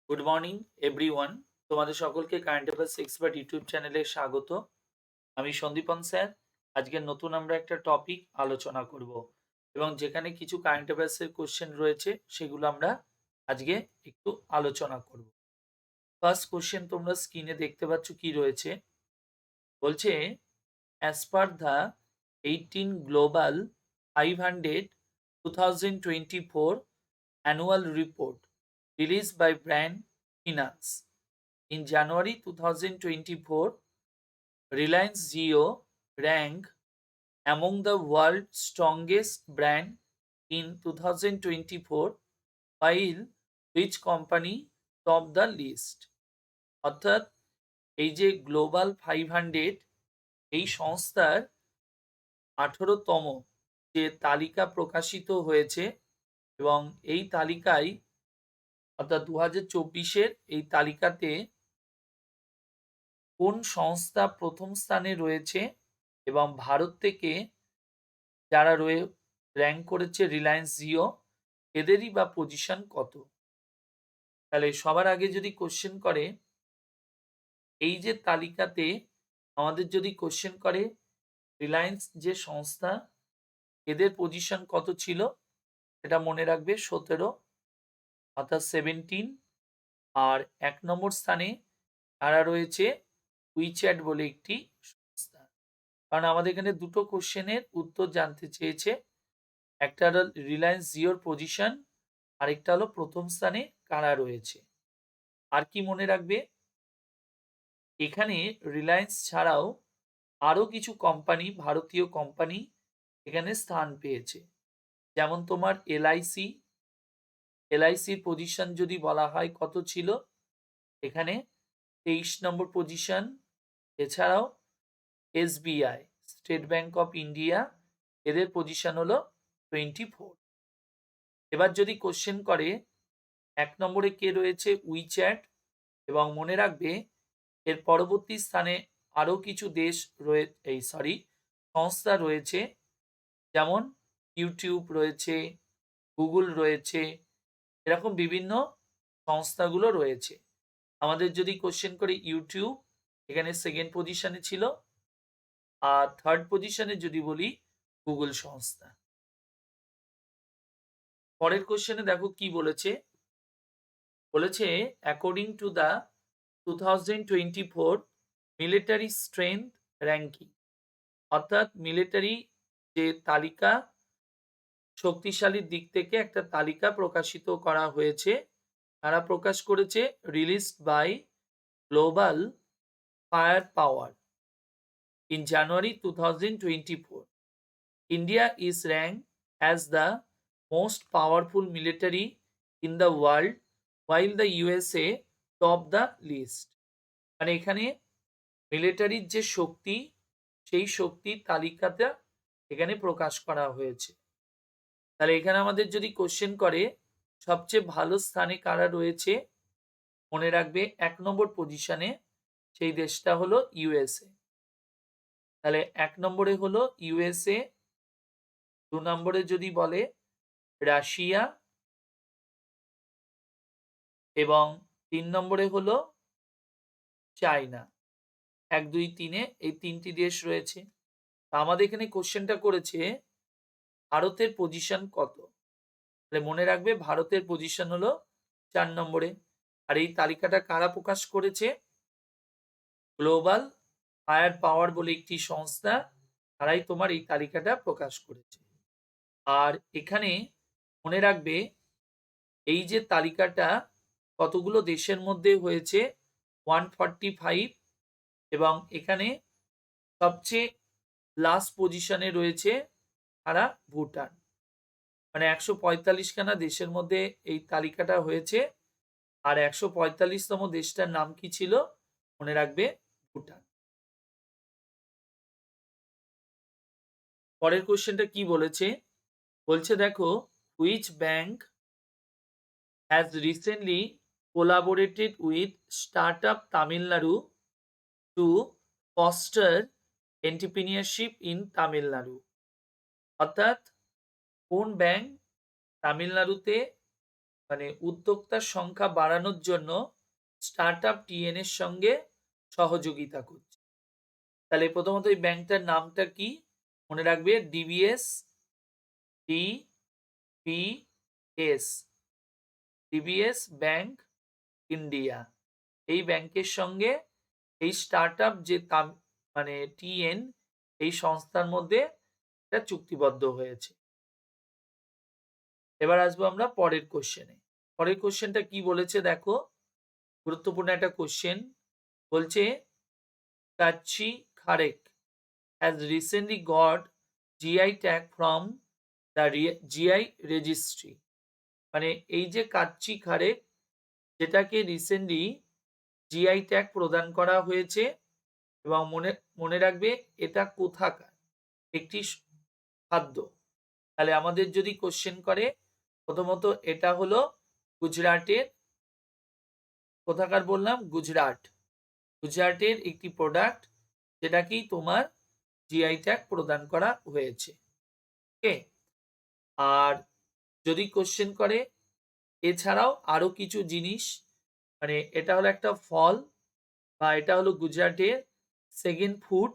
Good morning everyone. তোমাদের সকলকে current affairs expert YouTube চ্যানেলে স্বাগত। আমি সন্দীপন স্যার। আজকে নতুন আমরা একটা টপিক আলোচনা করব এবং যেখানে কিছু কারেন্ট অ্যাফেয়ার্স এর কোশ্চেন রয়েছে সেগুলো আমরা আজকে একটু আলোচনা করব। ফার্স্ট কোশ্চেন তোমরা স্ক্রিনে দেখতে পাচ্ছ কি রয়েছে। বলছে as per the 18 global 500 2024 annual report released by Brand Finance. In January 2024, Reliance Jio ranked among the world's strongest brand in 2024, while which company topped the list? অর্থাৎ এই যে গ্লোবাল 500 এই সংস্থার 18তম যে তালিকা প্রকাশিত হয়েছে এবং এই তালিকায় অর্থাৎ 2024-এর এই তালিকাতে কোন সংস্থা প্রথম স্থানে রয়েছে এবং ভারত থেকে যারা র্যাঙ্ক করেছে রিলায়েন্স জিও এদেরই বা পজিশন কত। তাহলে সবার আগে যদি কোশ্চেন করে এই যে তালিকাতে আমাদের যদি কোশ্চেন করে রিলায়েন্স যে সংস্থা এদের পজিশন কত ছিল সেটা মনে রাখবে 17 অর্থাৎ 17। আর 1 নম্বর স্থানে তারা রয়েছে উইচ্যাট বলে একটি সংস্থা। কারণ আমাদের এখানে দুটো কোশ্চেনের উত্তর জানতে চেয়েছে, একটা হলো রিলায়েন্স জিওর পজিশন, আরেকটা হলো প্রথম স্থানে কারা রয়েছে। আর কি মনে রাখবে, এখানে রিলায়েন্স ছাড়াও আরো কিছু কোম্পানি, ভারতীয় কোম্পানি এখানে স্থান পেয়েছে। যেমন তোমার এলআইসির পজিশন যদি বলা হয় কত ছিল, এখানে 23 নম্বর পজিশন। এছাড়াও SBI, state bank of India, এদের পজিশন হলো 24। এবার যদি কোশ্চেন করে 1 নম্বরে কে রয়েছে, উইচ্যাট, এবং মনে রাখবে এর পরবর্তী স্থানে আরো কিছু সংস্থা রয়েছে, যেমন ইউটিউব রয়েছে, গুগল রয়েছে, এরকম বিভিন্ন সংস্থাগুলো রয়েছে। আমাদের যদি কোশ্চেন করে ইউটিউব এখানে সেকেন্ড পজিশনে ছিল, আর থার্ড পজিশনে যদি বলি গুগল সংস্থা। পরের কোশ্চেনে দেখো কি বলেছে, বলেছে according to the 2024 military strength ranking, অর্থাৎ মিলিটারি যে তালিকা, শক্তিশালীর দিক থেকে একটা তালিকা প্রকাশিত করা হয়েছে, তারা প্রকাশ করেছে released by global fire power in January 2024. India is ranked as the most powerful military in the world, while the USA top the list. মানে এখানে মিলিটারির যে শক্তি, সেই শক্তির তালিকাটা এখানে প্রকাশ করা হয়েছে। তাহলে এখানে আমাদের যদি কোশ্চেন করে সবচেয়ে ভালো স্থানে কারা রয়েছে, মনে রাখবে 1 নম্বর পজিশনে সেই দেশটা হলো ইউএসএ। তাহলে 1 নম্বরে হলো ইউএসএ, 2 নম্বরে যদি বলে রাশিয়া, এবং 3 নম্বরে হলো চায়না। 1, 2, 3-এ এই 3টি দেশ রয়েছে। আমাদের এখানে কোশ্চেনটা করেছে ভারতের পজিশন কত। তাহলে মনে রাখবে ভারতের পজিশন হলো 4 নম্বরে। আর এই তালিকাটা কারা প্রকাশ করেছে, গ্লোবাল ফায়ার পাওয়ার বলে একটি সংস্থা, তারাই তোমার এই তালিকাটা প্রকাশ করেছে। আর এখানে মনে রাখবে এই যে তালিকাটা কতগুলো দেশের মধ্যে হয়েছে, 145, এবং এখানে সবচেয়ে লাস্ট পজিশনে রয়েছে তারা ভুটান। মানে 145খানা দেশের মধ্যে এই তালিকাটা হয়েছে, আর 145তম দেশটার নাম কি ছিল, মনে রাখবে ভুটান। পরের কোশ্চেনটা কি বলেছে, বলছে দেখো which bank has recently collaborated with startup Tamil Nadu to foster entrepreneurship in Tamil Nadu. অর্থাৎ কোন ব্যাংক তামিলনাড়ুতে মানে উদ্যোক্তার সংখ্যা বাড়ানোর জন্য স্টার্টআপ টিএন এর সঙ্গে সহযোগিতা করছে। তাহলে প্রথমত এই ব্যাংকটার নামটা কি? মনে রাখবে ডিবিএস ডিবিএস ব্যাংক ইন্ডিয়া। এই ব্যাংকের সঙ্গে এই স্টার্টআপ যে মানে টিএন এই সংস্থার মধ্যে এটা চুক্তিবদ্ধ হয়েছে। এবার আসবো আমরা পরের কোশ্চেনে। পরের কোশ্চেনটা কি বলেছে দেখো, গুরুত্বপূর্ণ একটা কোশ্চেন। বলছে kacchi খারেক has recently got GI tag from the GI registry। মানে এই যে কাচ্চি খারেক, যেটাকে রিসেন্টলি জিআই ট্যাগ প্রদান করা হয়েছে, এবং মনে মনে রাখবে এটা কোথাকার একটি খাদ্য। তাহলে আমাদের যদি কোশ্চেন করে, প্রথমত এটা হলো গুজরাটের, কোথাকার বললাম গুজরাট, গুজরাটের একটি প্রোডাক্ট যেটাকেই তোমার জিআই ট্যাগ প্রদান করা হয়েছে। ওকে, আর যদি কোশ্চেন করে এছাড়াও আরো কিছু জিনিস, মানে এটা হলো একটা ফল বা এটা হলো গুজরাটের সেকেন্ড ফুড,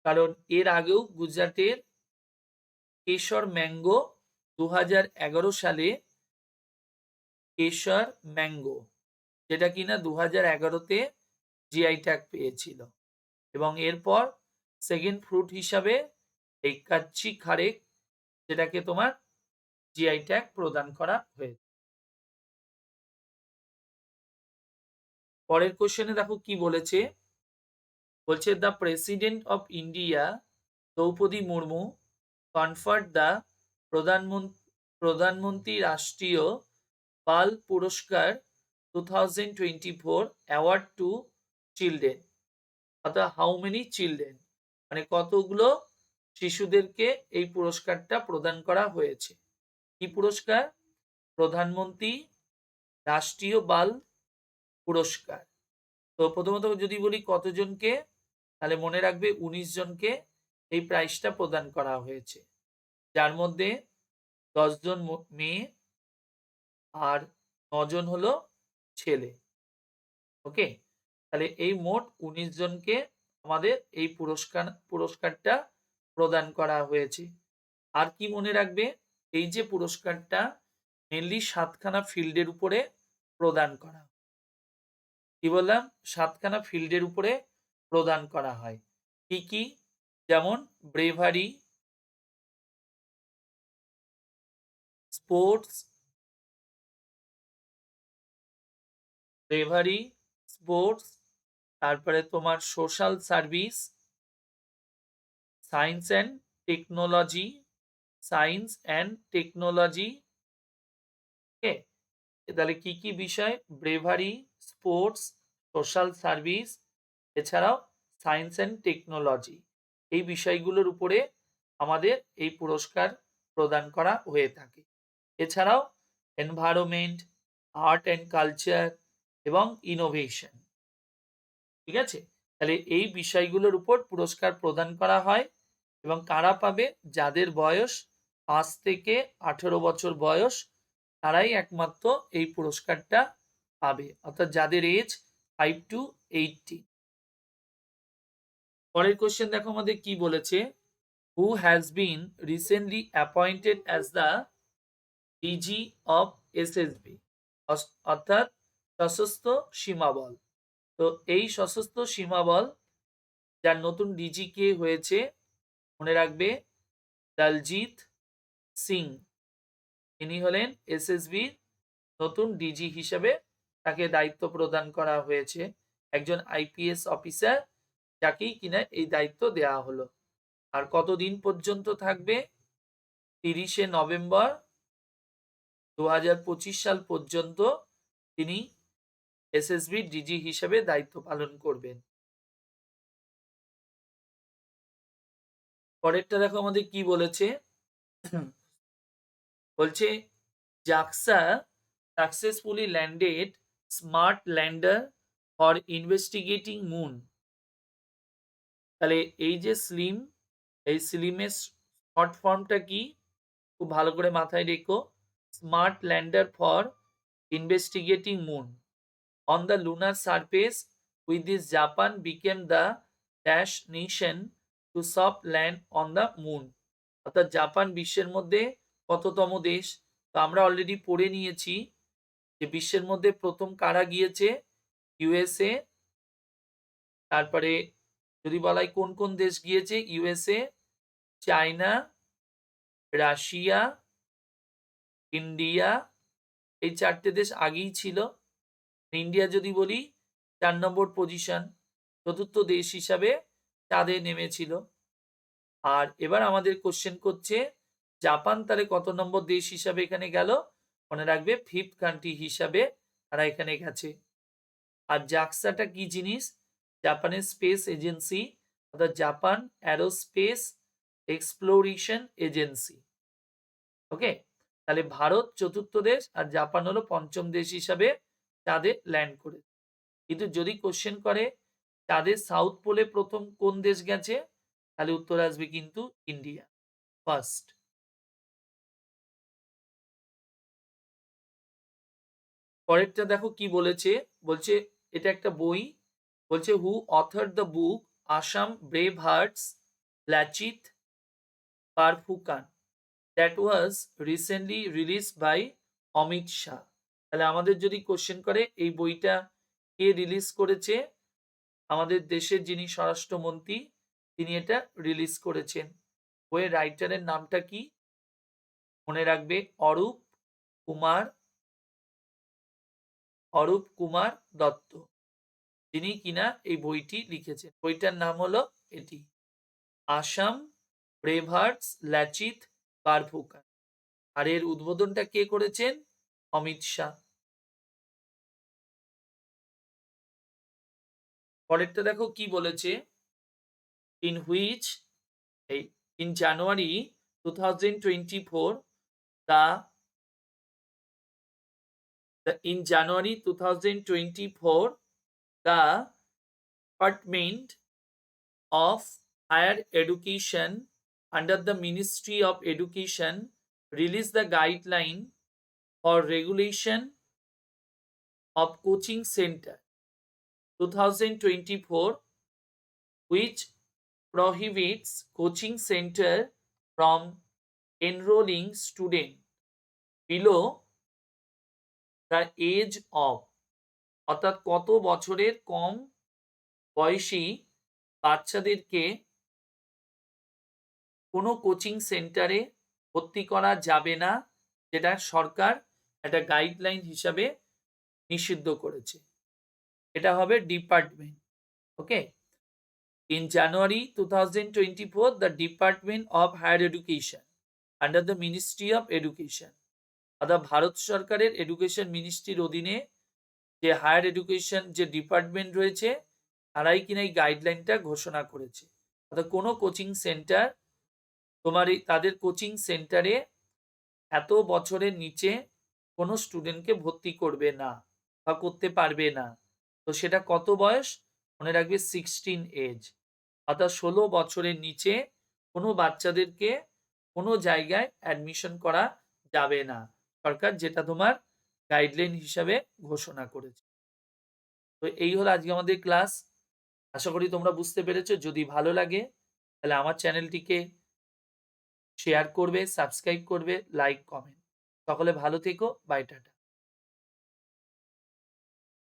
কারণ এর আগেও গুজরাটের কেশর ম্যাঙ্গো 2011 সালে কেশর ম্যাঙ্গো, যেটা কিনা 2011-তে জিআই ট্যাগ পেয়েছিল, এবং এরপর সেকেন্ড ফ্রুট হিসাবে এই কাচ্চি খারেক, যেটাকে তোমার জিআই ট্যাগ প্রদান করা হয়েছে। পরের কোশ্চেনে দেখো কি বলেছে। বলছে the president of India Droupadi Murmu conferred the Pradhan Mantri Rashtriya Bal Puraskar 2024 award to children, অর্থাৎ হাউ মেনি চিলড্রেন, মানে কতগুলো শিশুদেরকে এই পুরস্কারটা প্রদান করা হয়েছে। কি পুরস্কার? প্রধানমন্ত্রী রাষ্ট্রীয় বাল পুরস্কার। তো প্রথমত যদি বলি কতজনকে, তাহলে মনে রাখবে 19 জনকে এই প্রাইজটা প্রদান করা হয়েছে, যার মধ্যে 10 জন মেয়ে আর 9 জন হলো ছেলে। ওকে, তাহলে এই মোট 19 জনকে আমাদের এই পুরস্কারটা প্রদান করা হয়েছে। আর কি মনে রাখবে, এই যে পুরস্কারটা মেনলি 7খানা ফিল্ডের উপরে প্রদান করা। কি বললাম? 7খানা ফিল্ডের উপরে প্রদান করা হয়। কি কি? যেমন ব্রেভারি, স্পোর্টস, তারপরে তোমার social service, science and technology, okay. তাহলে কি কি বিষয়? ব্রেভারি, স্পোর্টস, সোশ্যাল সার্ভিস, এছাড়াও সায়েন্স অ্যান্ড টেকনোলজি, এই বিষয়গুলোর উপরে আমাদের এই পুরস্কার প্রদান করা হয়ে থাকে। এছাড়াও এনভায়রনমেন্ট, আর্ট অ্যান্ড কালচার এবং ইনোভেশন। ঠিক আছে, তাহলে এই বিষয়গুলোর উপর পুরস্কার প্রদান করা হয়। এবং কারা পাবে? যাদের বয়স 5 থেকে 18 বছর বয়স, তারাই একমাত্র এই পুরস্কারটা পাবে, অর্থাৎ যাদের এজ 5 to 18। পরের কোশ্চেন দেখো আমাদের কি বলেছে। Who has been recently appointed as the DG of SSB, অর্থাৎ সশস্ত্র সীমাবল। তো এই সশস্ত্র সীমাবল যার নতুন ডিজি কে হয়েছে? মনে রাখবে দলজিৎ সিং। ইনি হলেন এসএসবির নতুন ডিজি হিসেবে, তাকে দায়িত্ব প্রদান করা হয়েছে, একজন আইপিএস অফিসার, যাকেই কিনা এই দায়িত্ব দেওয়া হলো। আর কতদিন পর্যন্ত থাকবে? 30শে নভেম্বর 2025 সাল পর্যন্ত তিনি এসএসবি ডিজি হিসেবে দায়িত্ব পালন করবেন। পরেরটা দেখো আমাদের কি বলেছে। বলছে JAXA successfully landed smart lander for investigating moon. তাহলে এই যে স্লিম, এই স্লিমের শর্ট ফর্মটা কি? খুব ভালো করে মাথায় রেখো। Smart lander for investigating moon on the lunar surface with this Japan became the dash nation to soft land on the moon. অর্থাৎ জাপান বিশ্বের মধ্যে কততম দেশ? তো আমরা অলরেডি পড়ে নিয়েছি যে বিশ্বের মধ্যে প্রথম কারা গিয়েছে, ইউএসএ। তারপরে যদি বলা হয় কোন কোন দেশ গিয়েছে, ইউএসএ, চায়না, রাশিয়া, ইন্ডিয়া, এই চারটে দেশ আগেই ছিল। ইন্ডিয়া যদি বলি 4 নম্বর পজিশন, চতুর্থ দেশ হিসাবে চাঁদে নেমেছিল। আর এবার আমাদের কোশ্চেন করছে জাপান তাহলে কত নম্বর দেশ হিসাবে এখানে গেল? মনে রাখবে 5th কান্ট্রি হিসাবে তারা এখানে গেছে। আর জাক্সাটা কি জিনিস? জাপানের স্পেস এজেন্সি, অর্থাৎ জাপান অ্যারোস্পেস এক্সপ্লোরেশন এজেন্সি। ওকে, তাহলে ভারত চতুর্থ দেশ আর জাপান হলো পঞ্চম দেশ হিসাবে চাঁদে ল্যান্ড করে। কিন্তু যদি কোশ্চেন করে চাঁদের সাউথ পোলে প্রথম কোন দেশ গেছে, তাহলে উত্তর আসবে কিন্তু ইন্ডিয়া ফার্স্ট। পরেরটা দেখো কি বলেছে, বলছে এটা একটা বই, বলছে who author the book Assam brave hearts Lachit Borphukan that was recently release by Amit Shah. তাহলে আমাদের যদি কোশ্চেন করে এই বইটা কে রিলিজ করেছে, আমাদের দেশের যিনি স্বরাষ্ট্রমন্ত্রী তিনি এটা রিলিজ করেছেন। বইয়ের রাইটারের নামটা কি? মনে রাখবে অরূপ কুমার দত্ত, তিনি কিনা এই বইটি লিখেছেন। বইটার নাম হলো এটি, আসাম ব্রেভ হার্টস লাচিত বারফুকান। আর এর উদ্বোধনটা কে করেছেন? অমিত শাহ। পরেরটা দেখো কি বলেছে, in which in January 2024 in January 2024 the Department of Higher Education under the Ministry of Education released the guideline for regulation of coaching center 2024 which prohibits coaching center from enrolling student below the age of, অর্থাৎ কত বছরের কম বয়সী বাচ্চাদেরকে কোনো coaching সেন্টারে ভর্তি করা যাবে না, যেটা সরকার একটা গাইডলাইন হিসাবে নিষিদ্ধ করেছে। এটা হবে department. Okay, in January 2024 the Department of Higher Education under the Ministry of Education, অর্থাৎ ভারত সরকারের এডুকেশন মিনিস্ট্রির অধীনে যে হায়ার এডুকেশন যে ডিপার্টমেন্ট রয়েছে তারাই কিনা এই গাইডলাইনটা ঘোষণা করেছে। অর্থাৎ কোনো কোচিং সেন্টার তাদের কোচিং সেন্টারে এত বছরের নিচে কোনো স্টুডেন্টকে ভর্তি করবে না বা করতে পারবে না। তো সেটা কত বয়স? মনে রাখবে 16 এজ, অর্থাৎ 16 বছরের নিচে কোনো বাচ্চাদেরকে কোনো জায়গায় অ্যাডমিশন করা যাবে না, সরকার যেটা তোমার গাইডলাইন হিসাবে ঘোষণা করেছে। তো এই হলো আজকে আমাদের ক্লাস। আশা করি তোমরা বুঝতে পেরেছো। যদি ভালো লাগে তাহলে আমার চ্যানেলটিকে শেয়ার করবে, সাবস্ক্রাইব করবে, লাইক কমেন্ট। সকলে ভালো থেকো, বাই, টাটা।